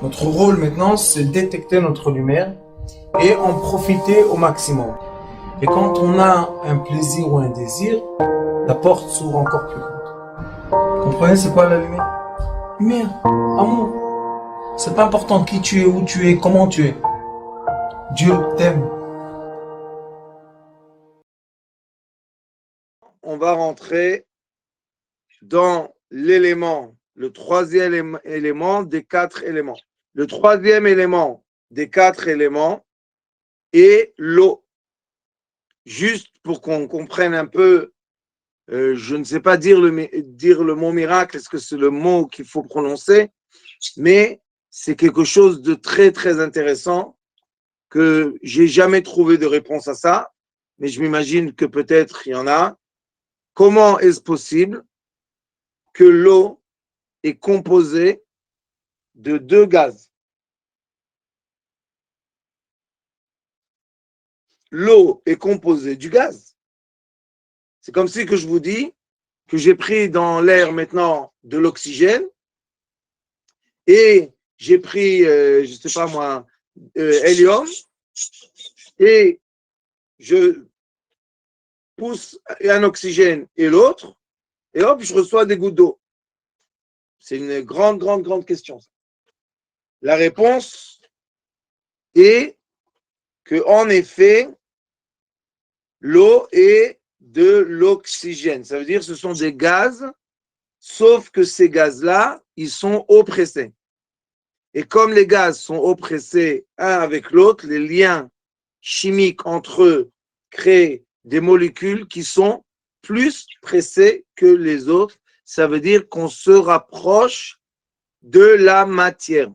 Notre rôle maintenant, c'est détecter notre lumière et en profiter au maximum. Et quand on a un plaisir ou un désir, la porte s'ouvre encore plus grande. Vous comprenez, c'est quoi la lumière? Lumière, amour. C'est pas important qui tu es, où tu es, comment tu es. Dieu t'aime. On va rentrer dans l'élément, le troisième élément des 4 éléments. Le troisième élément des 4 éléments est l'eau. Juste pour qu'on comprenne un peu, je ne sais pas dire le mot miracle, est-ce que c'est le mot qu'il faut prononcer, mais c'est quelque chose de très, très intéressant que j'ai jamais trouvé de réponse à ça, mais je m'imagine que peut-être il y en a. Comment est-ce possible que l'eau est composée de 2 gaz? L'eau est composée du gaz. C'est comme si que je vous dis que j'ai pris dans l'air maintenant de l'oxygène et j'ai pris, je ne sais pas moi, hélium et je pousse un oxygène et l'autre et hop, je reçois des gouttes d'eau. C'est une grande, grande, grande question. La réponse est que, en effet, l'eau est de l'oxygène. Ça veut dire que ce sont des gaz, sauf que ces gaz-là, ils sont oppressés. Et comme les gaz sont oppressés un avec l'autre, les liens chimiques entre eux créent des molécules qui sont plus pressées que les autres. Ça veut dire qu'on se rapproche de la matière.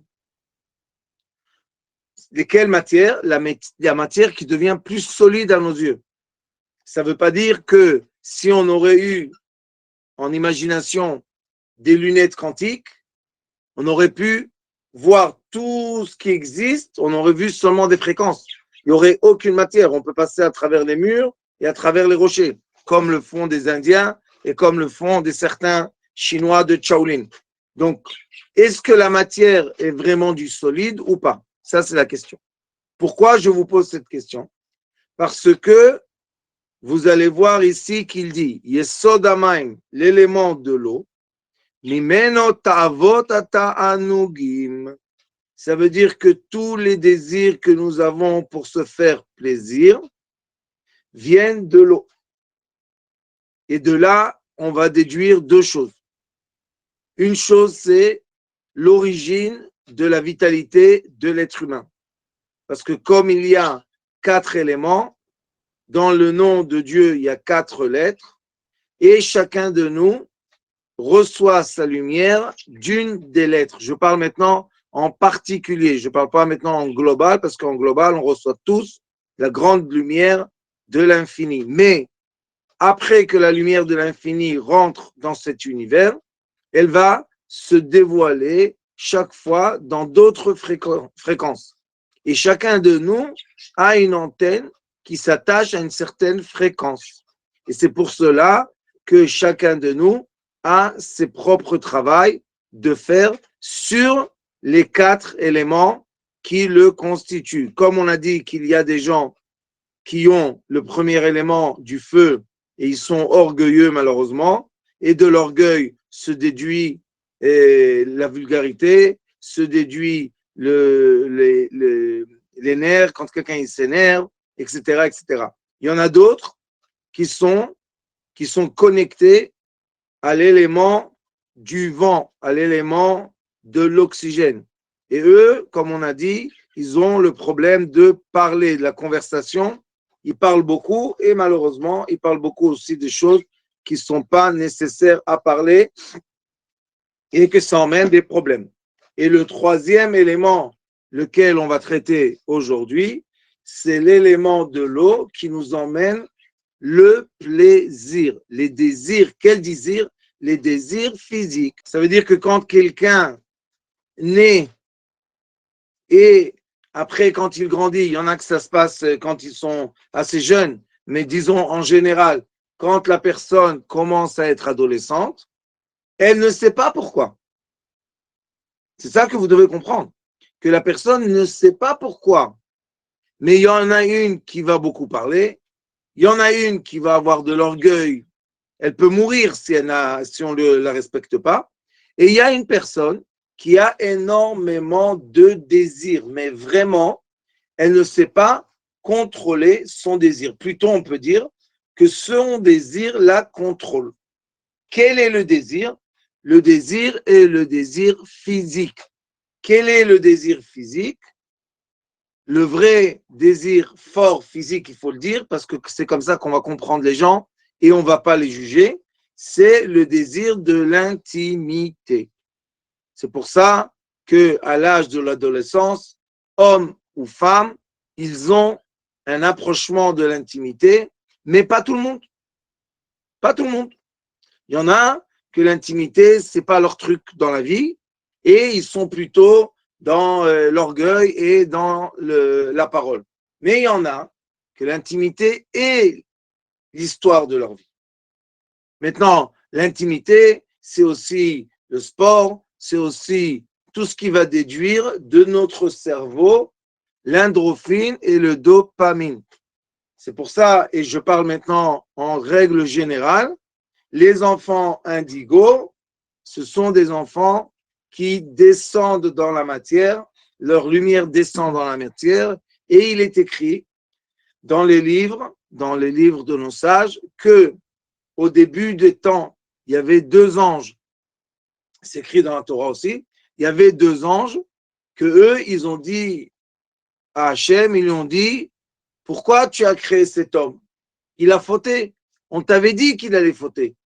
Lesquelles matières? La matière qui devient plus solide à nos yeux. Ça ne veut pas dire que si on aurait eu en imagination des lunettes quantiques, on aurait pu voir tout ce qui existe, on aurait vu seulement des fréquences. Il n'y aurait aucune matière. On peut passer à travers les murs et à travers les rochers, comme le font des Indiens et comme le font certains Chinois de Shaolin. Donc, est-ce que la matière est vraiment du solide ou pas? Ça, c'est la question. Pourquoi je vous pose cette question? Parce que vous allez voir ici qu'il dit Yesod Hamaim, l'élément de l'eau, Mimeno ta'avot ta'anugim. Ça veut dire que tous les désirs que nous avons pour se faire plaisir viennent de l'eau. Et de là, on va déduire 2 choses. Une chose, c'est l'origine de la vitalité de l'être humain. Parce que comme il y a 4 éléments, dans le nom de Dieu, il y a 4 lettres, et chacun de nous reçoit sa lumière d'une des lettres. Je parle maintenant en particulier, je ne parle pas maintenant en global, parce qu'en global, on reçoit tous la grande lumière de l'infini. Mais après que la lumière de l'infini rentre dans cet univers, elle va se dévoiler chaque fois dans d'autres fréquences. Et chacun de nous a une antenne qui s'attache à une certaine fréquence. Et c'est pour cela que chacun de nous a ses propres travaux de faire sur les 4 éléments qui le constituent. Comme on a dit qu'il y a des gens qui ont le premier élément du feu et ils sont orgueilleux malheureusement, et de l'orgueil se déduit la vulgarité, se déduit les nerfs quand quelqu'un s'énerve, etc., etc. Il y en a d'autres qui sont connectés à l'élément du vent, à l'élément de l'oxygène. Et eux, comme on a dit, ils ont le problème de parler, de la conversation. Ils parlent beaucoup et malheureusement, ils parlent beaucoup aussi des choses qui ne sont pas nécessaires à parler et que ça emmène des problèmes. Et le troisième élément, lequel on va traiter aujourd'hui, c'est l'élément de l'eau qui nous emmène le plaisir, les désirs. Quel désir? Les désirs physiques. Ça veut dire que quand quelqu'un naît et après, quand il grandit, il y en a que ça se passe quand ils sont assez jeunes, mais disons en général, quand la personne commence à être adolescente, elle ne sait pas pourquoi. C'est ça que vous devez comprendre. que la personne ne sait pas pourquoi. Mais il y en a une qui va beaucoup parler, il y en a une qui va avoir de l'orgueil, elle peut mourir si on ne la respecte pas. Et il y a une personne qui a énormément de désirs, mais vraiment, elle ne sait pas contrôler son désir. Plutôt, on peut dire que son désir la contrôle. Quel est le désir? Le désir est le désir physique. Quel est le désir physique? Le vrai désir fort physique, il faut le dire, parce que c'est comme ça qu'on va comprendre les gens et on ne va pas les juger, c'est le désir de l'intimité. C'est pour ça qu'à l'âge de l'adolescence, hommes ou femmes, ils ont un approchement de l'intimité, mais pas tout le monde. Pas tout le monde. Il y en a que l'intimité, ce n'est pas leur truc dans la vie, et ils sont plutôt dans l'orgueil et dans la parole. Mais il y en a que l'intimité est l'histoire de leur vie. Maintenant, l'intimité, c'est aussi le sport, c'est aussi tout ce qui va déduire de notre cerveau l'endorphine et le dopamine. C'est pour ça, et je parle maintenant en règle générale, les enfants indigos, ce sont des enfants qui descendent dans la matière, leur lumière descend dans la matière, et il est écrit dans les livres de nos sages, que au début des temps, il y avait deux anges, c'est écrit dans la Torah aussi, il y avait deux anges que eux, ils ont dit à Hachem, ils lui ont dit, pourquoi tu as créé cet homme? Il a fauté. On t'avait dit qu'il allait fauter.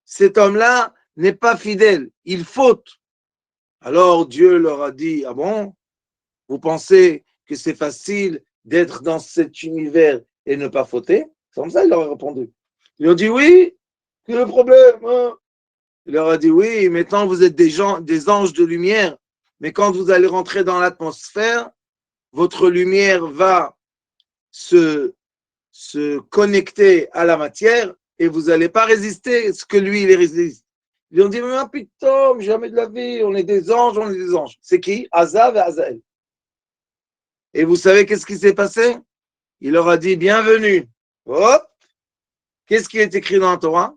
Cet homme-là n'est pas fidèle, il faute. Alors Dieu leur a dit, ah bon, vous pensez que c'est facile d'être dans cet univers et ne pas fauter? C'est comme ça, il leur a répondu. Ils ont dit oui, quel est le problème? Hein? Il leur a dit oui, maintenant vous êtes des anges de lumière, mais quand vous allez rentrer dans l'atmosphère, votre lumière va se connecter à la matière et vous n'allez pas résister à ce que lui, il résiste. Ils ont dit, mais putain, jamais de la vie, on est des anges, on est des anges. C'est qui? Azav et Azaël. Et vous savez qu'est-ce qui s'est passé? Il leur a dit, bienvenue. Hop! Qu'est-ce qui est écrit dans la Torah?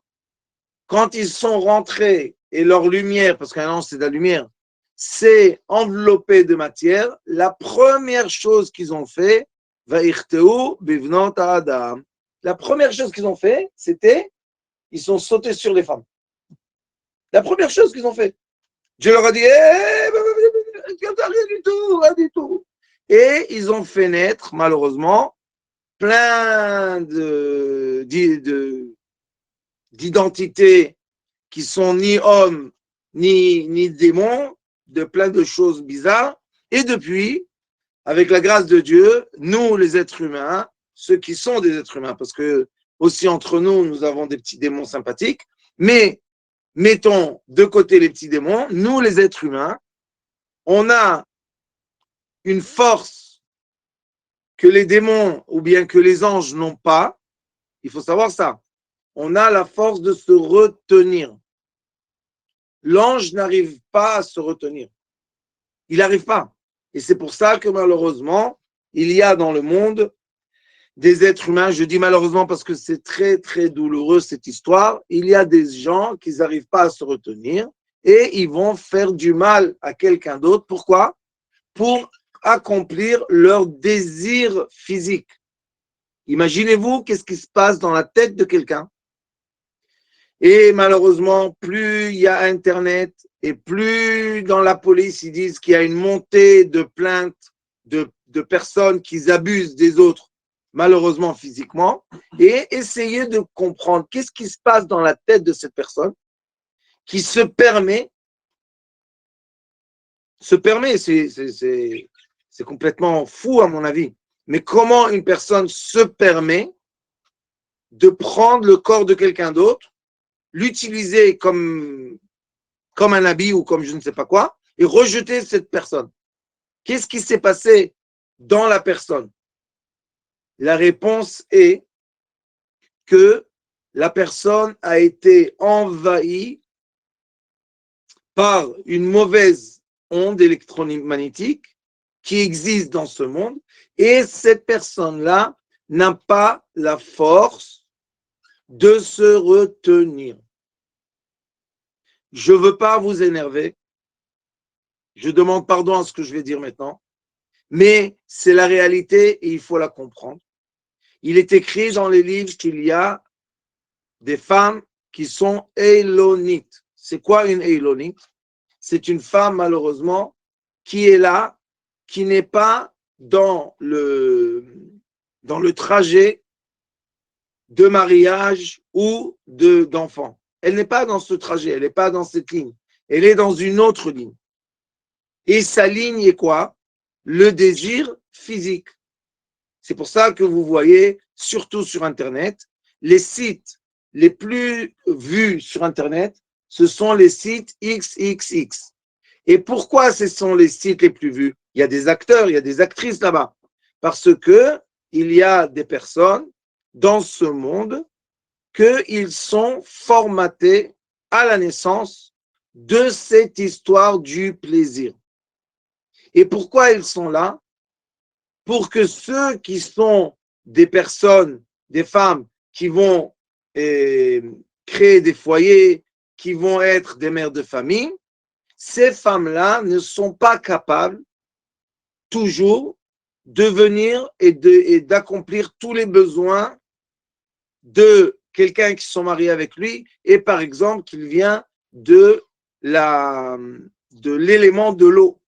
Quand ils sont rentrés et leur lumière, parce qu'un ange c'est de la lumière, s'est enveloppé de matière, la première chose qu'ils ont fait, Vaïchteu bivnot Adam. La première chose qu'ils ont fait, c'était, ils sont sautés sur les femmes. La première chose qu'ils ont fait. Dieu leur a dit, rien du tout, rien du tout. Et ils ont fait naître, malheureusement, plein d'identités qui sont ni hommes, ni démons, de plein de choses bizarres. Et depuis, avec la grâce de Dieu, nous, les êtres humains, ceux qui sont des êtres humains, parce que aussi entre nous, nous avons des petits démons sympathiques, mais mettons de côté les petits démons, nous, les êtres humains, on a une force que les démons ou bien que les anges n'ont pas. Il faut savoir ça. On a la force de se retenir. L'ange n'arrive pas à se retenir. Il n'arrive pas. Et c'est pour ça que malheureusement, il y a dans le monde des êtres humains, je dis malheureusement parce que c'est très très douloureux cette histoire, il y a des gens qui n'arrivent pas à se retenir et ils vont faire du mal à quelqu'un d'autre. Pourquoi? Pour accomplir leur désir physique. Imaginez-vous qu'est-ce qui se passe dans la tête de quelqu'un. Et malheureusement, plus il y a Internet et plus dans la police, ils disent qu'il y a une montée de plaintes de personnes qui abusent des autres, malheureusement physiquement, et essayer de comprendre qu'est-ce qui se passe dans la tête de cette personne qui se permet, c'est complètement fou à mon avis, mais comment une personne se permet de prendre le corps de quelqu'un d'autre, l'utiliser comme un habit ou comme je ne sais pas quoi, et rejeter cette personne. Qu'est-ce qui s'est passé dans la personne? La réponse est que la personne a été envahie par une mauvaise onde électromagnétique qui existe dans ce monde, et cette personne-là n'a pas la force de se retenir. Je ne veux pas vous énerver, je demande pardon à ce que je vais dire maintenant, mais c'est la réalité et il faut la comprendre. Il est écrit dans les livres qu'il y a des femmes qui sont élonites. C'est quoi une élonite? C'est une femme, malheureusement, qui est là, qui n'est pas dans le trajet de mariage ou d'enfant. Elle n'est pas dans ce trajet, elle n'est pas dans cette ligne. Elle est dans une autre ligne. Et sa ligne est quoi? Le désir physique. C'est pour ça que vous voyez, surtout sur Internet, les sites les plus vus sur Internet, ce sont les sites XXX. Et pourquoi ce sont les sites les plus vus? Il y a des acteurs, il y a des actrices là-bas. Parce que il y a des personnes dans ce monde qu'ils sont formatés à la naissance de cette histoire du plaisir. Et pourquoi ils sont là? Pour que ceux qui sont des personnes, des femmes qui vont créer des foyers, qui vont être des mères de famille, ces femmes-là ne sont pas capables toujours de venir et d'accomplir tous les besoins de quelqu'un qui sont mariés avec lui et par exemple qu'il vient de l'élément de l'eau.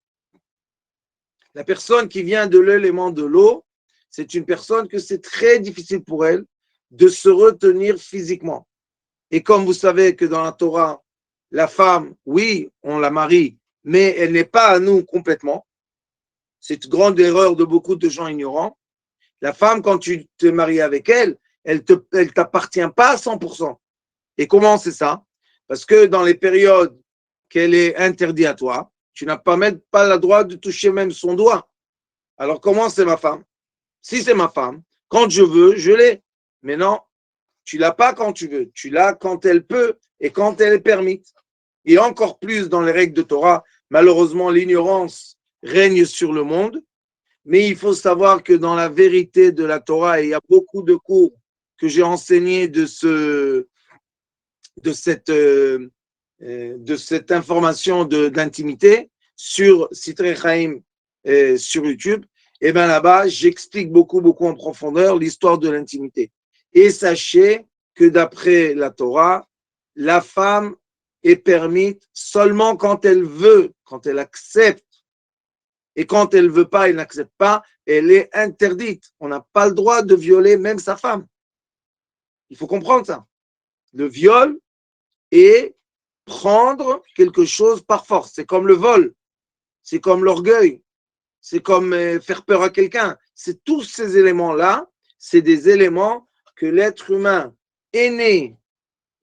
La personne qui vient de l'élément de l'eau, c'est une personne que c'est très difficile pour elle de se retenir physiquement. Et comme vous savez que dans la Torah, la femme, oui, on la marie, mais elle n'est pas à nous complètement. C'est une grande erreur de beaucoup de gens ignorants. La femme, quand tu te maries avec elle, elle t'appartient pas à 100%. Et comment c'est ça? Parce que dans les périodes qu'elle est interdite à toi, tu n'as pas même pas le droit de toucher même son doigt. Alors comment c'est ma femme? Si c'est ma femme, quand je veux, je l'ai. Mais non, tu l'as pas quand tu veux. Tu l'as quand elle peut et quand elle est permise. Et encore plus dans les règles de Torah, malheureusement, l'ignorance règne sur le monde. Mais il faut savoir que dans la vérité de la Torah, et il y a beaucoup de cours que j'ai enseignés de cette information d'intimité sur Sitrei Chaim sur YouTube, et bien là-bas, j'explique beaucoup en profondeur l'histoire de l'intimité. Et sachez que d'après la Torah, la femme est permise seulement quand elle veut, quand elle accepte. Et quand elle ne veut pas, elle n'accepte pas, elle est interdite. On n'a pas le droit de violer même sa femme. Il faut comprendre ça. Le viol est prendre quelque chose par force. C'est comme le vol, c'est comme l'orgueil, c'est comme faire peur à quelqu'un. C'est tous ces éléments-là, c'est des éléments que l'être humain est né.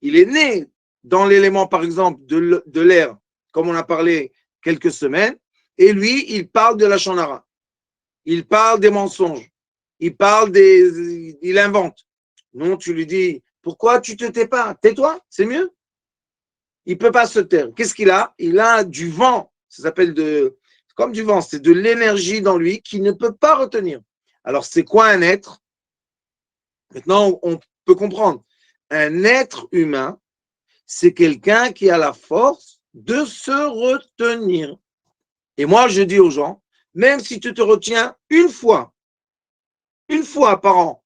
Il est né dans l'élément, par exemple, de l'air, comme on a parlé quelques semaines, et lui, il parle de la chanara. Il parle des mensonges. Il invente. Non, tu lui dis, pourquoi tu te tais pas? Tais-toi, c'est mieux. Il peut pas se taire. Qu'est-ce qu'il a? Il a du vent. Ça s'appelle comme du vent. C'est de l'énergie dans lui qu'il ne peut pas retenir. Alors, c'est quoi un être? Maintenant, on peut comprendre. Un être humain, c'est quelqu'un qui a la force de se retenir. Et moi, je dis aux gens, même si tu te retiens une fois par an,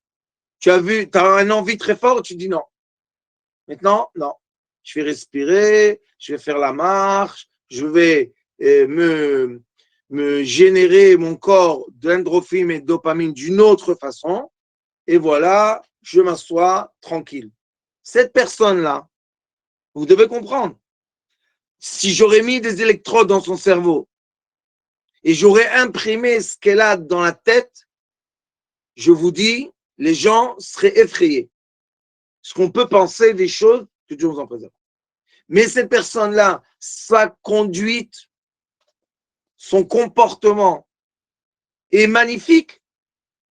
tu as une envie très forte, tu dis non. Maintenant, non. Je vais respirer, je vais faire la marche, je vais me générer mon corps d'endorphine et de dopamine d'une autre façon. Et voilà, je m'assois tranquille. Cette personne-là, vous devez comprendre, si j'aurais mis des électrodes dans son cerveau et j'aurais imprimé ce qu'elle a dans la tête, je vous dis, les gens seraient effrayés. Parce qu'on peut penser des choses que Dieu vous en préserve. Mais cette personne-là, sa conduite, son comportement est magnifique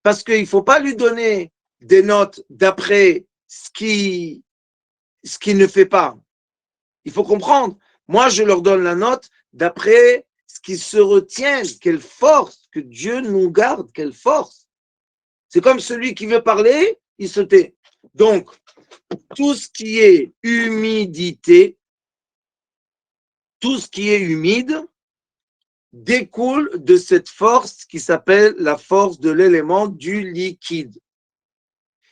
parce qu'il ne faut pas lui donner des notes d'après ce qu'il ne fait pas. Il faut comprendre. Moi, je leur donne la note d'après ce qui se retiennent. Quelle force, que Dieu nous garde, quelle force. C'est comme celui qui veut parler, il se tait. Donc, tout ce qui est humidité, tout ce qui est humide, découle de cette force qui s'appelle la force de l'élément du liquide.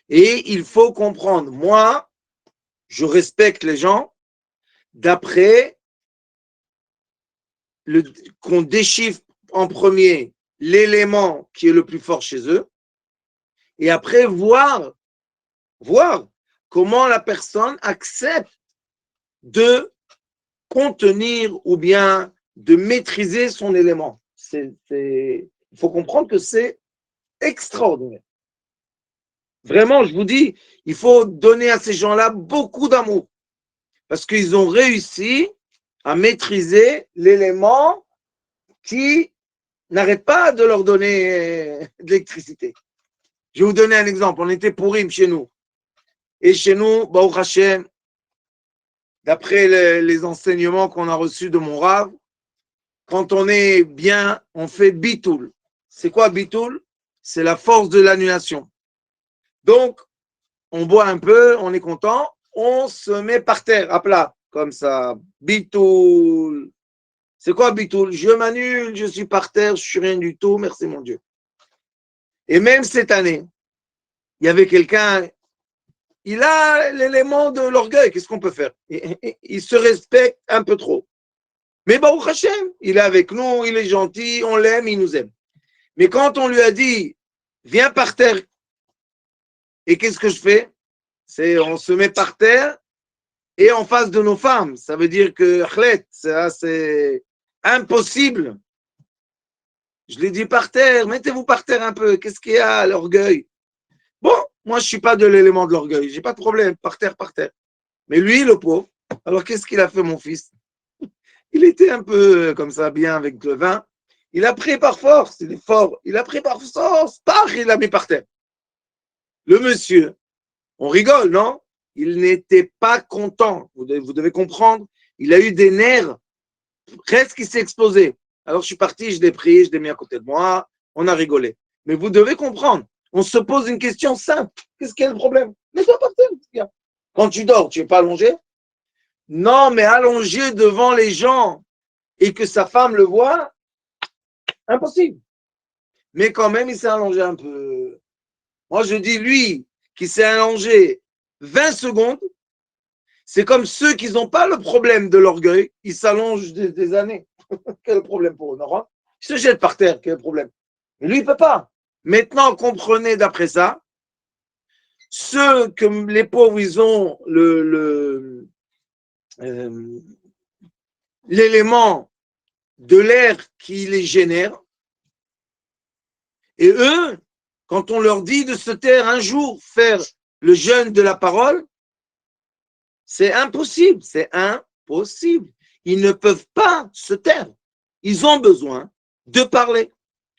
Et il faut comprendre, moi, je respecte les gens d'après qu'on déchiffre en premier l'élément qui est le plus fort chez eux, et après voir comment la personne accepte de contenir ou bien de maîtriser son élément. Il faut comprendre que c'est extraordinaire. Vraiment, je vous dis, il faut donner à ces gens-là beaucoup d'amour parce qu'ils ont réussi à maîtriser l'élément qui n'arrête pas de leur donner de l'électricité. Je vais vous donner un exemple. On était Pourim chez nous. Et chez nous, Baruch Hashem, d'après les enseignements qu'on a reçus de mon Rav, quand on est bien, on fait bitoul. C'est quoi bitoul? C'est la force de l'annulation. Donc, on boit un peu, on est content, on se met par terre, à plat, comme ça. Bitoul. C'est quoi bitoul? Je m'annule, je suis par terre, je suis rien du tout, merci mon Dieu. Et même cette année, il y avait quelqu'un, il a l'élément de l'orgueil, qu'est-ce qu'on peut faire? Il se respecte un peu trop. Mais Baruch Hashem, il est avec nous, il est gentil, on l'aime, il nous aime. Mais quand on lui a dit, viens par terre, et qu'est-ce que je fais? C'est on se met par terre et en face de nos femmes. Ça veut dire que c'est impossible. Je l'ai dit par terre, mettez-vous par terre un peu. Qu'est-ce qu'il y a, l'orgueil? Bon, moi, je ne suis pas de l'élément de l'orgueil. Je n'ai pas de problème, par terre, par terre. Mais lui, le pauvre, alors qu'est-ce qu'il a fait, mon fils? Il était un peu comme ça, bien avec le vin. Il a pris par force, il est fort. Il a pris par force, il l'a mis par terre. Le monsieur, on rigole, non? Il n'était pas content. Vous devez comprendre. Il a eu des nerfs. Presque, il s'est explosé. Alors, je suis parti, je l'ai pris, je l'ai mis à côté de moi. On a rigolé. Mais vous devez comprendre. On se pose une question simple. Qu'est-ce qu'il y a le problème? Mets-toi par terre. Quand tu dors, tu n'es pas allongé? Non, mais allongé devant les gens et que sa femme le voit, impossible. Mais quand même, il s'est allongé un peu. Moi, je dis, lui, qui s'est allongé 20 secondes, c'est comme ceux qui n'ont pas le problème de l'orgueil, ils s'allongent des années. Quel problème pour eux, non? Ils se jettent par terre, quel problème? Mais lui, il ne peut pas. Maintenant, comprenez d'après ça, ceux que les pauvres, ils ont l'élément de l'air qui les génère, et eux, quand on leur dit de se taire un jour, faire le jeûne de la parole, c'est impossible, c'est impossible. Ils ne peuvent pas se taire. Ils ont besoin de parler.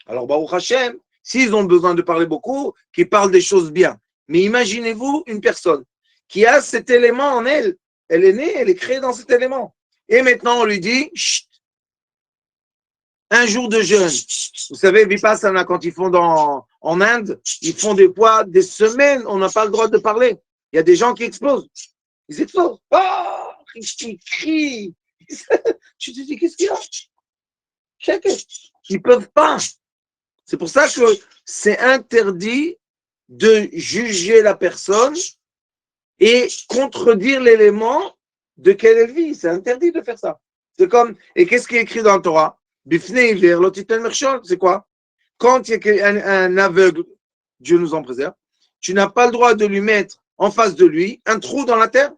Alors, Baruch Hashem, s'ils ont besoin de parler beaucoup, qu'ils parlent des choses bien. Mais imaginez-vous une personne qui a cet élément en elle. Elle est née, elle est créée dans cet élément. Et maintenant, on lui dit, chut, un jour de jeûne. Vous savez, Vipassana, quand ils font en Inde, ils font des fois des semaines, on n'a pas le droit de parler. Il y a des gens qui explosent. Ils explosent. Oh, ils crient. Tu te dis, qu'est-ce qu'il y a? Ils ne peuvent pas. C'est pour ça que c'est interdit de juger la personne et contredire l'élément de quel elle vit. C'est interdit de faire ça. C'est comme, et qu'est-ce qui est écrit dans la Torah? C'est quoi? Quand il y a un aveugle, Dieu nous en préserve, tu n'as pas le droit de lui mettre en face de lui un trou dans la terre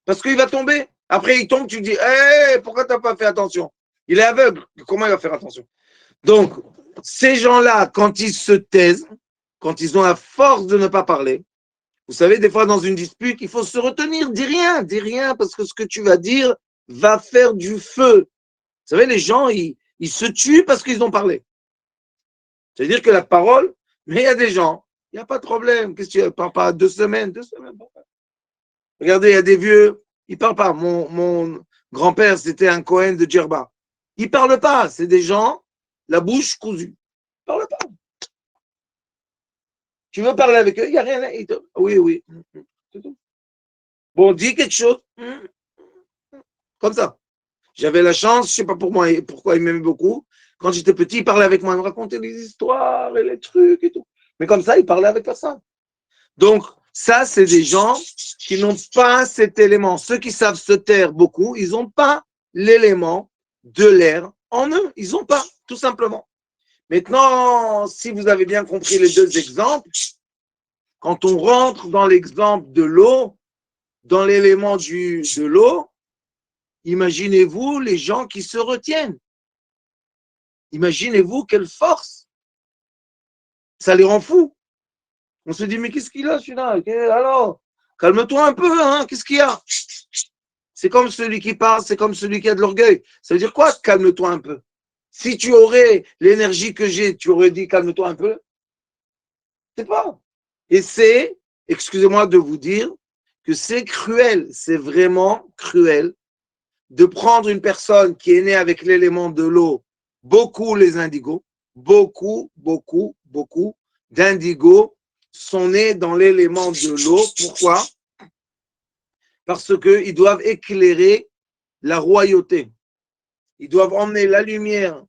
parce qu'il va tomber. Après, il tombe, tu dis, hey, pourquoi tu n'as pas fait attention? Il est aveugle, comment il va faire attention? Donc, ces gens-là, quand ils se taisent, quand ils ont la force de ne pas parler, vous savez, des fois dans une dispute, il faut se retenir, dis rien, parce que ce que tu vas dire va faire du feu. Vous savez, les gens, ils se tuent parce qu'ils ont parlé. C'est-à-dire que la parole, mais il y a des gens, il n'y a pas de problème. Qu'est-ce que tu ne parles pas 2 semaines? 2 semaines. Regardez, il y a des vieux, ils ne parlent pas. Mon grand-père, c'était un Cohen de Djerba. Ils ne parlent pas. C'est des gens, la bouche cousue. Ils ne parlent pas. Tu veux parler avec eux, il n'y a rien. Oui, oui. C'est tout. Bon, dis quelque chose. Comme ça. J'avais la chance, je ne sais pas pourquoi il m'aimait beaucoup. Quand j'étais petit, il parlait avec moi, il me racontait des histoires et les trucs et tout. Mais comme ça, il parlait avec personne. Donc, ça, c'est des gens qui n'ont pas cet élément. Ceux qui savent se taire beaucoup, ils n'ont pas l'élément de l'air en eux. Ils n'ont pas, tout simplement. Maintenant, si vous avez bien compris les deux exemples, quand on rentre dans l'exemple de l'eau, dans l'élément de l'eau, imaginez-vous les gens qui se retiennent. Imaginez-vous quelle force. Ça les rend fous. On se dit, mais qu'est-ce qu'il a celui-là? Alors, calme-toi un peu, hein? Qu'est-ce qu'il y a? C'est comme celui qui parle, c'est comme celui qui a de l'orgueil. Ça veut dire quoi, calme-toi un peu? Si tu aurais l'énergie que j'ai, tu aurais dit, calme-toi un peu? C'est pas. Et c'est, excusez-moi de vous dire, que c'est cruel, c'est vraiment cruel de prendre une personne qui est née avec l'élément de l'eau, beaucoup les indigos, beaucoup d'indigos sont nés dans l'élément de l'eau. Pourquoi? Parce qu'ils doivent éclairer la royauté. Ils doivent emmener la lumière.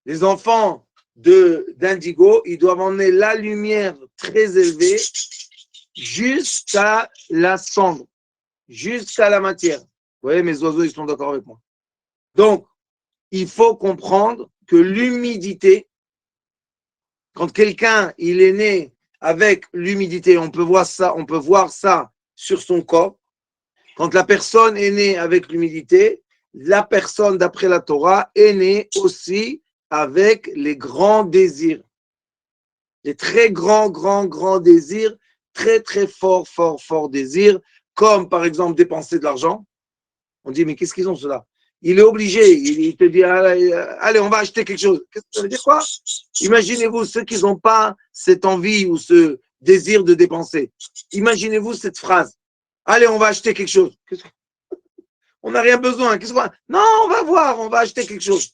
Les enfants d'indigo, ils doivent emmener la lumière très élevée jusqu'à la cendre, jusqu'à la matière. Vous voyez, mes oiseaux, ils sont d'accord avec moi. Donc, il faut comprendre que l'humidité, quand quelqu'un il est né avec l'humidité, on peut voir ça sur son corps. Quand la personne est née avec l'humidité, la personne, d'après la Torah, est née aussi avec les grands désirs. Les très grands désirs, très fort désirs, comme par exemple dépenser de l'argent. On dit, mais qu'est-ce qu'ils ont cela? Il est obligé, il te dit, allez, on va acheter quelque chose. Ça veut dire quoi? Imaginez-vous ceux qui n'ont pas cette envie ou ce désir de dépenser. Imaginez-vous cette phrase. Allez, on va acheter quelque chose. On n'a rien besoin. Non, on va voir, on va acheter quelque chose.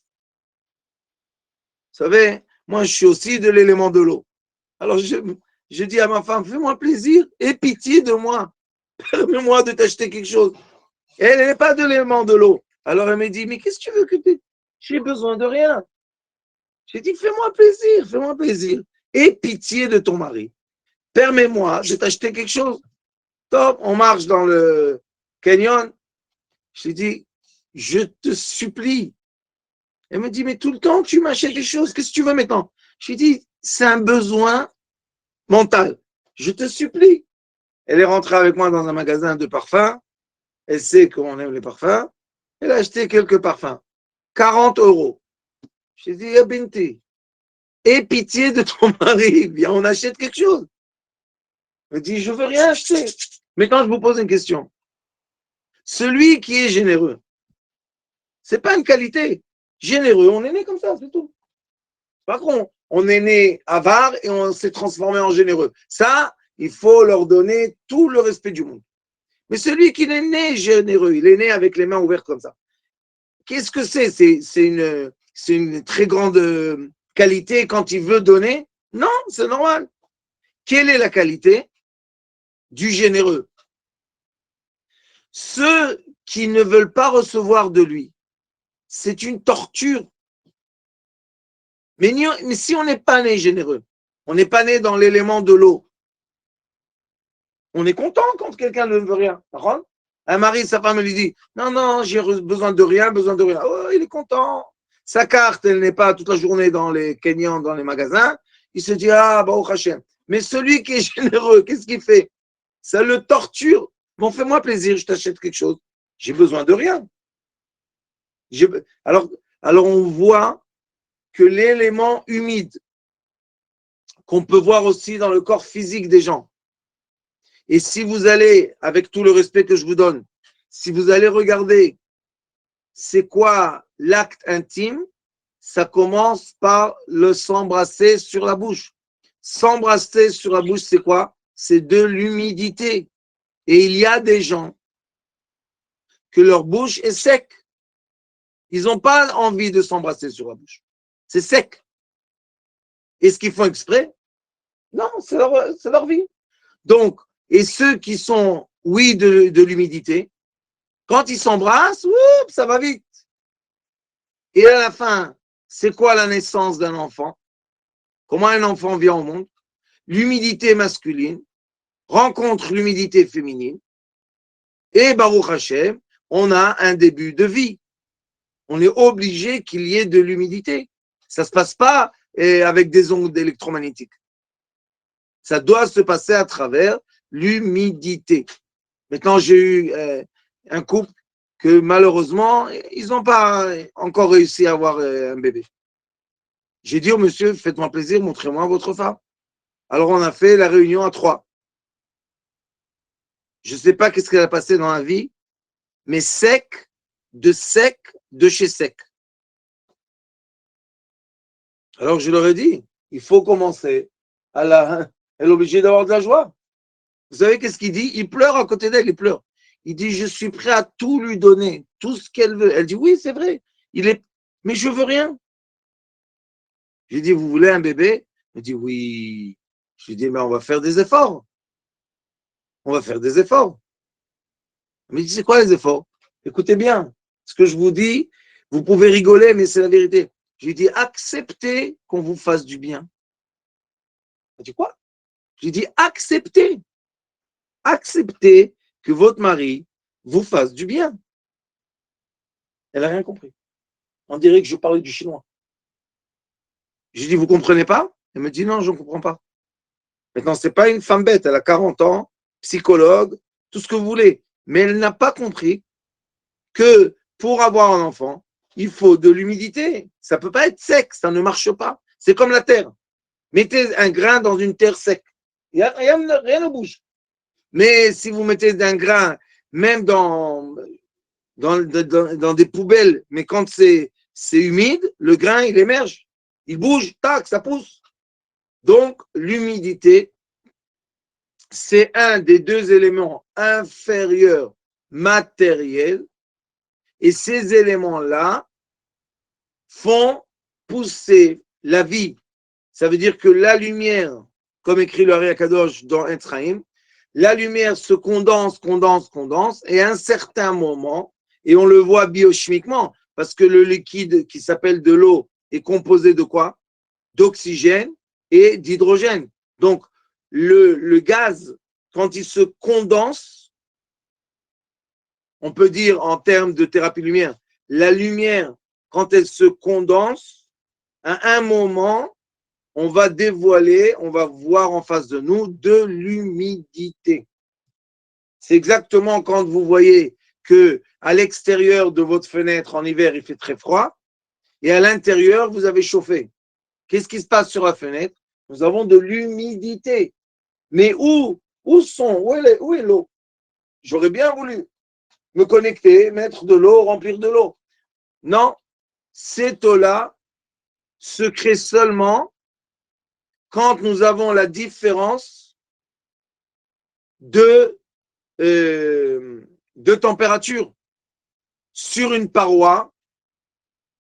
Vous savez, moi, je suis aussi de l'élément de l'eau. Alors, je dis à ma femme, fais-moi plaisir, aie pitié de moi. Permets-moi de t'acheter quelque chose. Et elle n'est pas de l'élément de l'eau. Alors, elle me dit, mais qu'est-ce que tu veux que tu... J'ai besoin de rien. J'ai dit, fais-moi plaisir. Aie pitié de ton mari. Permets-moi de t'acheter quelque chose. Top, on marche dans le canyon. Je lui dis, je te supplie. Elle me dit, mais tout le temps, tu m'achètes des choses. Qu'est-ce que tu veux maintenant? Je lui dis, c'est un besoin mental. Je te supplie. Elle est rentrée avec moi dans un magasin de parfums. Elle sait qu'on aime les parfums. Elle a acheté quelques parfums. 40 €. Je lui dis, Binti, aie pitié de ton mari. Viens, on achète quelque chose. Elle me dit, je veux rien acheter. Maintenant, je vous pose une question. Celui qui est généreux, c'est pas une qualité. Généreux, on est né comme ça, c'est tout. Par contre, on est né avare et on s'est transformé en généreux. Ça, il faut leur donner tout le respect du monde. Mais celui qui est né généreux, il est né avec les mains ouvertes comme ça. Qu'est-ce que c'est? C'est une très grande qualité quand il veut donner? Non, c'est normal. Quelle est la qualité du généreux? Ceux qui ne veulent pas recevoir de lui, c'est une torture. Mais si on n'est pas né généreux, on n'est pas né dans l'élément de l'eau, on est content quand quelqu'un ne veut rien. Un mari, sa femme lui dit, non, j'ai besoin de rien. Oh, il est content. Sa carte, elle n'est pas toute la journée dans les Kenyans, dans les magasins. Il se dit, ah, bah, au Hachem. Mais celui qui est généreux, qu'est-ce qu'il fait? Ça le torture. Bon, fais-moi plaisir, je t'achète quelque chose. J'ai besoin de rien. Alors, on voit que l'élément humide, qu'on peut voir aussi dans le corps physique des gens, et si vous allez, avec tout le respect que je vous donne, si vous allez regarder c'est quoi l'acte intime, ça commence par le s'embrasser sur la bouche. S'embrasser sur la bouche, c'est quoi? C'est de l'humidité. Et il y a des gens que leur bouche est sec. Ils n'ont pas envie de s'embrasser sur la bouche. C'est sec. Est-ce qu'ils font exprès? Non, c'est leur vie. Donc, et ceux qui sont, oui, de l'humidité, quand ils s'embrassent, ça va vite. Et à la fin, c'est quoi la naissance d'un enfant? Comment un enfant vient au monde? L'humidité masculine rencontre l'humidité féminine. Et Baruch Hashem, on a un début de vie. On est obligé qu'il y ait de l'humidité. Ça ne se passe pas avec des ondes électromagnétiques. Ça doit se passer à travers l'humidité. Maintenant, j'ai eu un couple que malheureusement, ils n'ont pas encore réussi à avoir un bébé. J'ai dit au monsieur, faites-moi plaisir, montrez-moi votre femme. Alors, on a fait la réunion à 3. Je ne sais pas qu'est-ce qu'elle a passé dans la vie, mais sec de chez sec. Alors, je leur ai dit, il faut commencer elle est obligée d'avoir de la joie. Vous savez qu'est-ce qu'il dit? Il pleure à côté d'elle, il pleure. Il dit, je suis prêt à tout lui donner, tout ce qu'elle veut. Elle dit, oui, c'est vrai. Mais je veux rien. J'ai dit, vous voulez un bébé? Elle dit, oui. Je lui dis, mais on va faire des efforts. On va faire des efforts. Mais il dit, c'est quoi les efforts? Écoutez bien, ce que je vous dis, vous pouvez rigoler, mais c'est la vérité. Je lui dis, acceptez qu'on vous fasse du bien. Elle dit, quoi? Je lui dis, acceptez. Acceptez que votre mari vous fasse du bien. Elle n'a rien compris. On dirait que je parlais du chinois. Je lui dis, vous ne comprenez pas? Elle me dit, non, je ne comprends pas. Maintenant, ce n'est pas une femme bête, elle a 40 ans, psychologue, tout ce que vous voulez. Mais elle n'a pas compris que pour avoir un enfant, il faut de l'humidité. Ça ne peut pas être sec, ça ne marche pas. C'est comme la terre. Mettez un grain dans une terre sec. Rien ne bouge. Mais si vous mettez un grain, même dans des poubelles, mais quand c'est humide, le grain, il émerge. Il bouge, tac, ça pousse. Donc, l'humidité, c'est un des 2 éléments inférieurs matériels. Et ces éléments-là font pousser la vie. Ça veut dire que la lumière, comme écrit le Ari Akadosh dans Etzraïm, la lumière se condense, et à un certain moment, et on le voit biochimiquement, parce que le liquide qui s'appelle de l'eau est composé de quoi? D'oxygène et d'hydrogène. Donc, le gaz, quand il se condense, on peut dire en termes de thérapie lumière, la lumière, quand elle se condense, à un moment, on va dévoiler, on va voir en face de nous de l'humidité. C'est exactement quand vous voyez que à l'extérieur de votre fenêtre en hiver, il fait très froid, et à l'intérieur, vous avez chauffé. Qu'est-ce qui se passe sur la fenêtre? Nous avons de l'humidité. Mais où est l'eau? J'aurais bien voulu me connecter, mettre de l'eau, remplir de l'eau. Non, cette eau-là se crée seulement quand nous avons la différence de température sur une paroi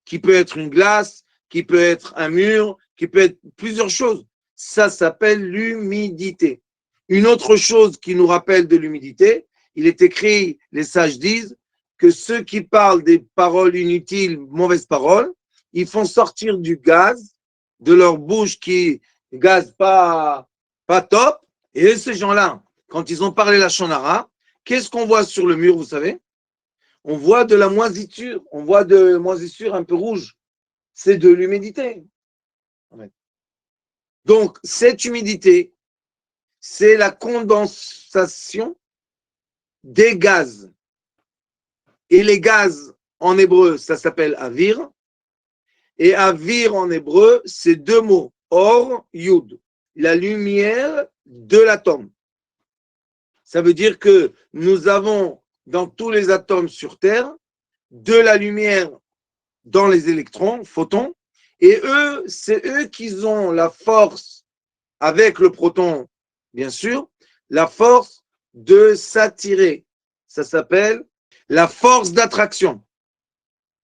qui peut être une glace, qui peut être un mur, qui peut être plusieurs choses. Ça s'appelle l'humidité. Une autre chose qui nous rappelle de l'humidité, il est écrit, les sages disent, que ceux qui parlent des paroles inutiles, mauvaises paroles, ils font sortir du gaz de leur bouche qui gaz pas top. Et ces gens-là, quand ils ont parlé la shonara, qu'est-ce qu'on voit sur le mur, vous savez? On voit de la moisissure, on voit de moisissure un peu rouge. C'est de l'humidité. Donc, cette humidité, c'est la condensation des gaz. Et les gaz, en hébreu, ça s'appelle avir. Et avir, en hébreu, c'est 2 mots. Or, yud. La lumière de l'atome. Ça veut dire que nous avons dans tous les atomes sur Terre de la lumière dans les électrons, photons, et eux, c'est eux qui ont la force, avec le proton, bien sûr, la force de s'attirer. Ça s'appelle la force d'attraction.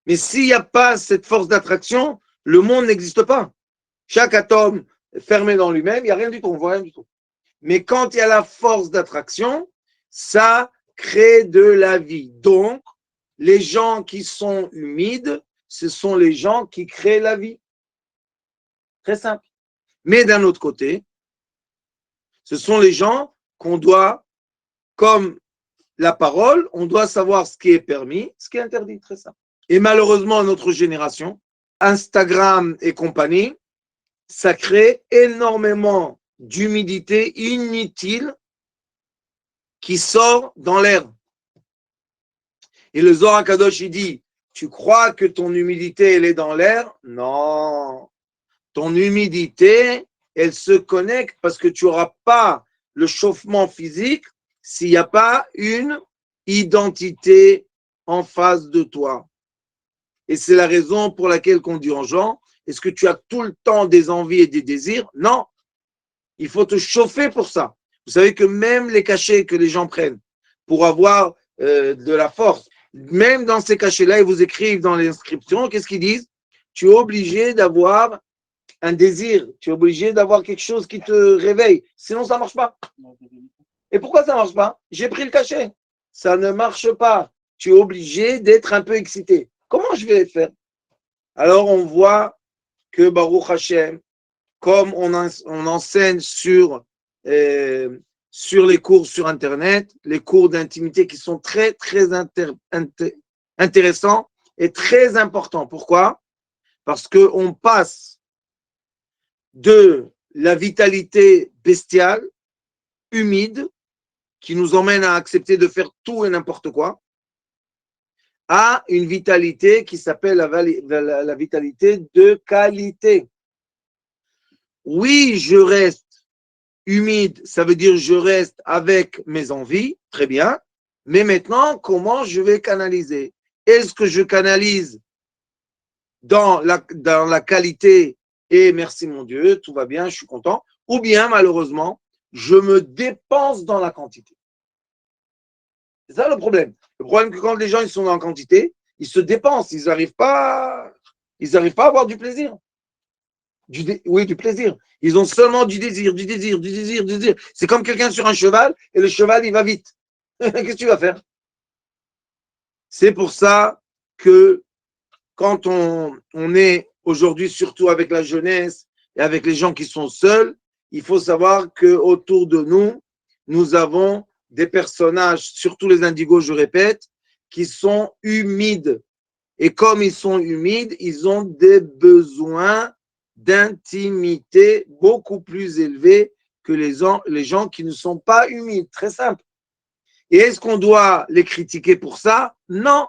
Mais s'il n'y a pas cette force d'attraction, le monde n'existe pas. Chaque atome est fermé dans lui-même, il n'y a rien du tout, on ne voit rien du tout. Mais quand il y a la force d'attraction, ça crée de la vie. Donc, les gens qui sont humides, ce sont les gens qui créent la vie. Très simple. Mais d'un autre côté, ce sont les gens qu'on doit, comme la parole, on doit savoir ce qui est permis, ce qui est interdit. Très simple. Et malheureusement, notre génération, Instagram et compagnie, ça crée énormément d'humidité inutile qui sort dans l'air. Et le Zohar Kadosh, il dit, tu crois que ton humidité, elle est dans l'air? Non. Ton humidité, elle se connecte parce que tu n'auras pas le chauffement physique s'il n'y a pas une identité en face de toi. Et c'est la raison pour laquelle on dit aux gens, est-ce que tu as tout le temps des envies et des désirs? Non. Il faut te chauffer pour ça. Vous savez que même les cachets que les gens prennent pour avoir de la force, même dans ces cachets-là, ils vous écrivent dans l'inscription, qu'est-ce qu'ils disent? Tu es obligé d'avoir un désir, tu es obligé d'avoir quelque chose qui te réveille, sinon ça ne marche pas. Et pourquoi ça ne marche pas? J'ai pris le cachet. Ça ne marche pas. Tu es obligé d'être un peu excité. Comment je vais faire? Alors on voit que Baruch Hashem, comme on enseigne sur les cours sur Internet, les cours d'intimité qui sont très, très intéressants et très importants. Pourquoi? Parce qu'on passe de la vitalité bestiale, humide, qui nous emmène à accepter de faire tout et n'importe quoi, à une vitalité qui s'appelle la vitalité de qualité. Oui, je reste humide, ça veut dire je reste avec mes envies, très bien, mais maintenant, comment je vais canaliser? Est-ce que je canalise dans la qualité et merci mon Dieu, tout va bien, je suis content, ou bien malheureusement, je me dépense dans la quantité. C'est ça le problème. Le problème, c'est que quand les gens ils sont en quantité, ils se dépensent, ils n'arrivent pas à avoir du plaisir. Oui, du plaisir. Ils ont seulement du désir, du désir, du désir, du désir. C'est comme quelqu'un sur un cheval et le cheval, il va vite. Qu'est-ce que tu vas faire? C'est pour ça que quand on est aujourd'hui, surtout avec la jeunesse et avec les gens qui sont seuls, il faut savoir qu'autour de nous, nous avons des personnages, surtout les indigos, je répète, qui sont humides. Et comme ils sont humides, ils ont des besoins d'intimité beaucoup plus élevés que les gens qui ne sont pas humides. Très simple. Et est-ce qu'on doit les critiquer pour ça? Non.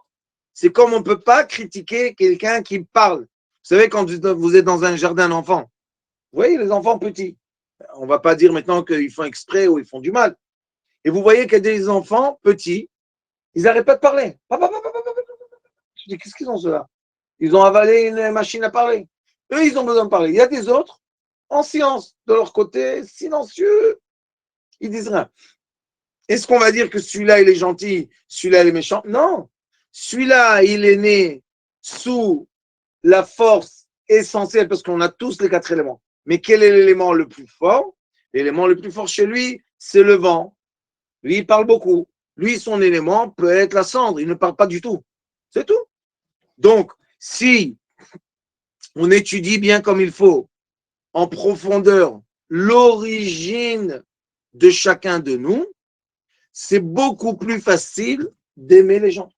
C'est comme on ne peut pas critiquer quelqu'un qui parle. Vous savez, quand vous êtes dans un jardin d'enfants, vous voyez les enfants petits. On ne va pas dire maintenant qu'ils font exprès ou ils font du mal. Et vous voyez qu'il y a des enfants petits, ils n'arrêtent pas de parler. Je dis, qu'est-ce qu'ils ont ceux-là? Ils ont avalé une machine à parler. Eux, ils ont besoin de parler. Il y a des autres, en silence, de leur côté, silencieux. Ils disent rien. Est-ce qu'on va dire que celui-là, il est gentil, celui-là, il est méchant? Non. Celui-là, il est né sous la force essentielle, parce qu'on a tous les 4 éléments. Mais quel est l'élément le plus fort? L'élément le plus fort chez lui, c'est le vent. Lui, il parle beaucoup. Lui, son élément peut être la cendre. Il ne parle pas du tout. C'est tout. Donc, si on étudie bien comme il faut, en profondeur, l'origine de chacun de nous, c'est beaucoup plus facile d'aimer les gens.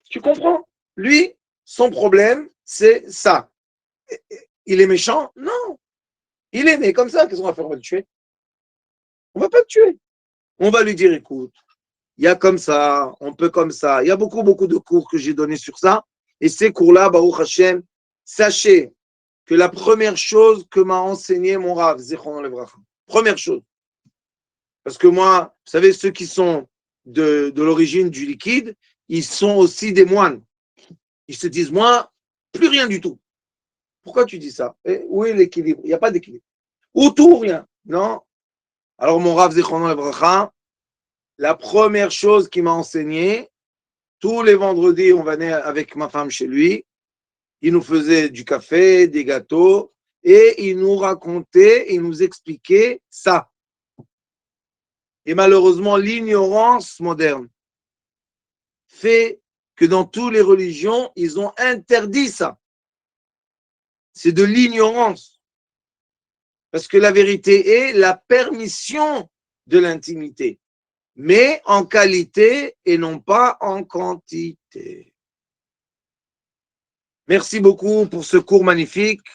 Tu comprends? Lui, son problème, c'est ça. Il est méchant? Non. Il est né comme ça. Qu'est-ce qu'on va faire? On va le tuer? On ne va pas le tuer. On va lui dire, écoute, il y a comme ça, on peut comme ça. Il y a beaucoup, beaucoup de cours que j'ai donnés sur ça. Et ces cours-là, Baruch Hashem, sachez que la première chose que m'a enseigné mon Rav, Zichrono Livracha, première chose, parce que moi, vous savez, ceux qui sont de l'origine du liquide, ils sont aussi des moines. Ils se disent, moi, plus rien du tout. Pourquoi tu dis ça? Où est l'équilibre? Il n'y a pas d'équilibre. Ou tout ou rien. Non. Alors, mon Rav Zichrono Livracha, la première chose qu'il m'a enseigné, Tous les vendredis, on venait avec ma femme chez lui. Il nous faisait du café, des gâteaux, et il nous racontait, il nous expliquait ça. Et malheureusement, l'ignorance moderne fait que dans toutes les religions, ils ont interdit ça. C'est de l'ignorance. Parce que la vérité est la permission de l'intimité, mais en qualité et non pas en quantité. Merci beaucoup pour ce cours magnifique.